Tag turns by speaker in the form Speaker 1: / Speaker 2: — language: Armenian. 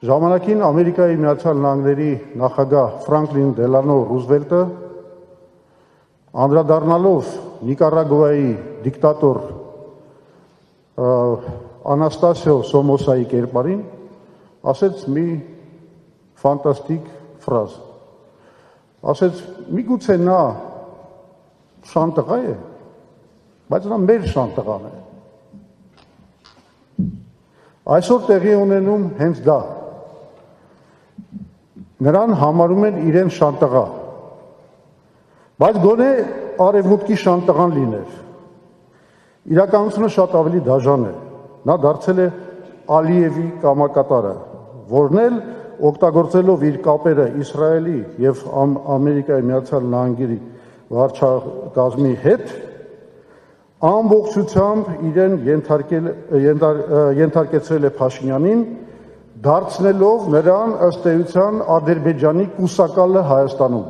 Speaker 1: Ժամանակին Ամերիկայի Միացյալ Նահանգների նախագահ Ֆրանկլին Դելանո Ռուզվելտը անդրադառնալով Նիկարագուայի դիկտատոր Անաստասիո Սոմոսայի կերպարին ասեց մի ֆանտաստիկ ֆրազ։ Ասեց՝ միգուցե նա շանտղա է, բայց նա մեր շանտղան է։ Այսօր տեղի ունենում հենց դա։ Նրան համարում են իրեն շանտղա, բայց գոնե արևմուտքի շանտղան լիներ։ Իրականությունը շատ ավելի դաժան է։ Նա դարձել է Ալիևի կամակատարը, որն էլ օգտագործելով իր կապերը Իսրայելի եւ Ամերիկայի Միացյալ Նահանգների վարչակազմի հետ ամբողջությամբ իրեն ենթարկեցրել է Փաշինյանին, դարձնելով նրան ըստ էության Ադրբեջանի կուսակալը Հայաստանում։